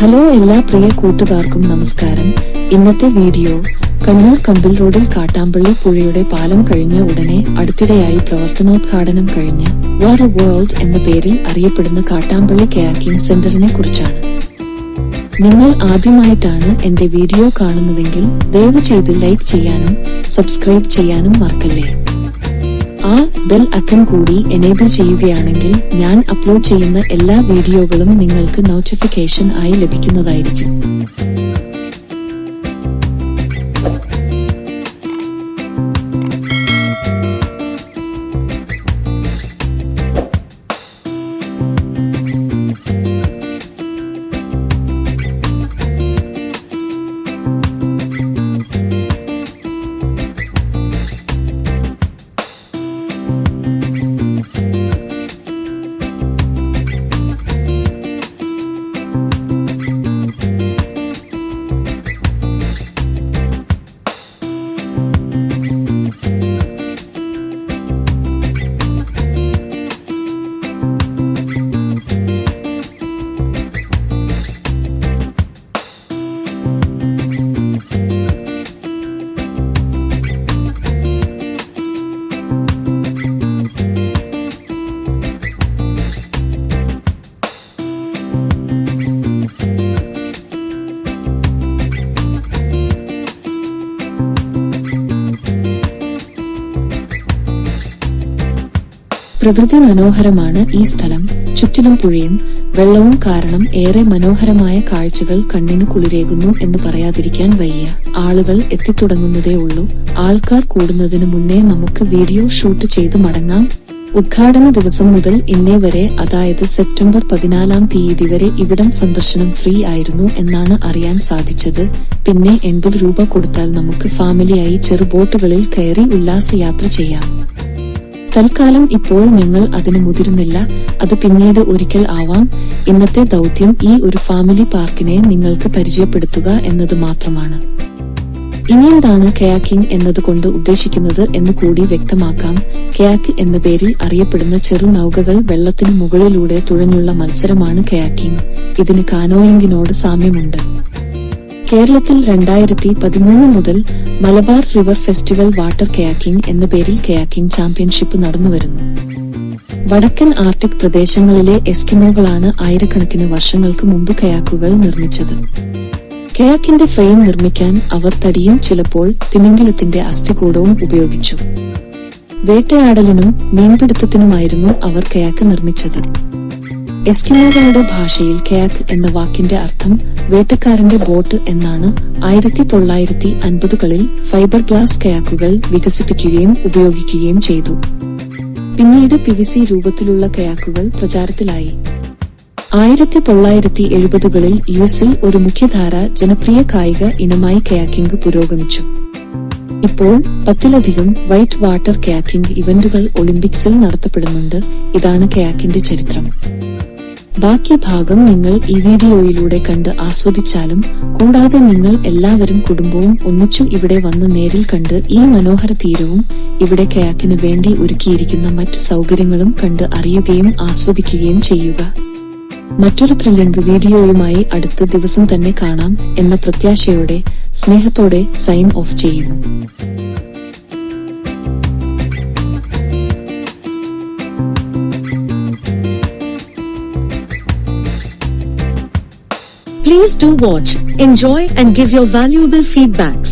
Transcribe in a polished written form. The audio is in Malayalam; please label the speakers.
Speaker 1: ഹലോ എല്ലാ പ്രിയ കൂട്ടുകാർക്കും നമസ്കാരം. ഇന്നത്തെ വീഡിയോ കണ്ണൂർ കമ്പിൽ റോഡിൽ കാട്ടാമ്പള്ളി പുഴയുടെ പാലം കഴിഞ്ഞ ഉടനെ അടുത്തിടെയായി പ്രവർത്തനോദ്ഘാടനം കഴിഞ്ഞ വാട്ടർ വേൾഡ് എന്ന പേരിൽ അറിയപ്പെടുന്ന കാട്ടാമ്പള്ളി കയാക്കിംഗ് സെന്ററിനെ കുറിച്ചാണ്. നിങ്ങൾ ആദ്യമായിട്ടാണ് എന്റെ വീഡിയോ കാണുന്നതെങ്കിൽ ദയവ് ചെയ്ത് ലൈക്ക് ചെയ്യാനും സബ്സ്ക്രൈബ് ചെയ്യാനും മറക്കല്ലേ. ആ ബെൽ ഐക്കൺ കൂടി എനേബിൾ ചെയ്യുകയാണെങ്കിൽ ഞാൻ അപ്ലോഡ് ചെയ്യുന്ന എല്ലാ വീഡിയോകളും നിങ്ങൾക്ക് നോട്ടിഫിക്കേഷൻ ആയി ലഭിക്കുന്നതായിരിക്കും. പ്രകൃതി മനോഹരമാണ് ഈ സ്ഥലം. ചുറ്റിലും പുഴയും വെള്ളവും കാരണം ഏറെ മനോഹരമായ കാഴ്ചകൾ കണ്ണിന് കുളിരേകുന്നു എന്ന് പറയാതിരിക്കാൻ വയ്യ. ആളുകൾ എത്തിത്തുടങ്ങുന്നതേ ഉള്ളൂ. ആൾക്കാർ കൂടുന്നതിന് മുന്നേ നമുക്ക് വീഡിയോ ഷൂട്ട് ചെയ്ത് മടങ്ങാം. ഉദ്ഘാടന ദിവസം മുതൽ ഇന്നേ വരെ, അതായത് സെപ്റ്റംബർ 14 വരെ ഇവിടം സന്ദർശനം ഫ്രീ ആയിരുന്നു എന്നാണ് അറിയാൻ സാധിച്ചത്. പിന്നെ 80 രൂപ കൊടുത്താൽ നമുക്ക് ഫാമിലിയായി ചെറു ബോട്ടുകളിൽ കയറി ഉല്ലാസയാത്ര ചെയ്യാം. തൽക്കാലം ഇപ്പോൾ ഞങ്ങൾ അതിന് മുതിരുന്നില്ല, അത് പിന്നീട് ഒരിക്കൽ ആവാം. ഇന്നത്തെ ദൗത്യം ഈ ഒരു ഫാമിലി പാർക്കിനെ നിങ്ങൾക്ക് പരിചയപ്പെടുത്തുക എന്നത് മാത്രമാണ്. ഇനിയെന്താണ് കയാക്കിംഗ് എന്നതുകൊണ്ട് ഉദ്ദേശിക്കുന്നത് എന്ന് കൂടി വ്യക്തമാക്കാം. കയാക്ക് എന്ന പേരിൽ അറിയപ്പെടുന്ന ചെറു നൗകകൾ വെള്ളത്തിനു മുകളിലൂടെ തുഴഞ്ഞുള്ള മത്സരമാണ് കയാക്കിംഗ്. ഇതിന് കാനോയിങ്ങിനോട് സാമ്യമുണ്ട്. കേരളത്തിൽ 2013 മുതൽ Malabar river festival water kayaking എന്ന പേരിൽ കയാക്കിംഗ് ചാമ്പ്യൻഷിപ്പ് നടന്നുവരുന്നു. വടക്കൻ ആർട്ടിക് പ്രദേശങ്ങളിലെ എസ്കിമോകളാണ് ആയിരക്കണക്കിന് വർഷങ്ങൾക്ക് മുമ്പ് കയാക്കുകൾ നിർമ്മിച്ചത്. കയാക്കിന്റെ ഫ്രെയിം നിർമ്മിക്കാൻ അവർ തടിയും ചിലപ്പോൾ തിമിംഗലത്തിന്റെ അസ്ഥികൂടവും ഉപയോഗിച്ചു. വേട്ടയാടലിനും മീൻപിടുത്തത്തിനുമായിരുന്നു അവർ കയാക്ക് നിർമ്മിച്ചത്. എസ്കിമോകളുടെ ഭാഷയിൽ കയാക്ക് എന്ന വാക്കിന്റെ അർത്ഥം വേട്ടക്കാരന്റെ ബോട്ട് എന്നാണ്. 1950കളിൽ ഫൈബർ ഗ്ലാസ് കയാക്കുകൾ വികസിപ്പിക്കുകയും ഉപയോഗിക്കുകയും ചെയ്തു. പിന്നീട് PVC രൂപത്തിലുള്ള കയാക്കുകൾ പ്രചാരത്തിലായി. 1970കളിൽ US-ൽ ഒരു മുഖ്യധാര ജനപ്രിയ കായിക ഇനമായി കയാക്കിംഗ് പുരോഗമിച്ചു. ഇപ്പോൾ 10ലധികം വൈറ്റ് വാട്ടർ കയാക്കിംഗ് ഇവന്റുകൾ ഒളിമ്പിക്സിൽ നടത്തപ്പെടുന്നുണ്ട്. ഇതാണ് കയാക്കിന്റെ ചരിത്രം. ബാക്കി ഭാഗം നിങ്ങൾ ഈ വീഡിയോയിലൂടെ കണ്ട് ആസ്വദിച്ചാലും, കൂടാതെ നിങ്ങൾ എല്ലാവരും കുടുംബവും ഒന്നിച്ചു ഇവിടെ വന്ന് നേരിൽ കണ്ട് ഈ മനോഹര തീരവും ഇവിടെ കയാക്കിന് വേണ്ടി ഒരുക്കിയിരിക്കുന്ന മറ്റു സൗകര്യങ്ങളും കണ്ട് അറിയുകയും ആസ്വദിക്കുകയും ചെയ്യുക. മറ്റൊരു ത്രില്ലിംഗ് വീഡിയോയുമായി അടുത്ത ദിവസം തന്നെ കാണാം എന്ന പ്രത്യാശയോടെ സ്നേഹത്തോടെ സൈൻ ഓഫ് ചെയ്യുന്നു.
Speaker 2: Please do watch, enjoy and give your valuable feedbacks.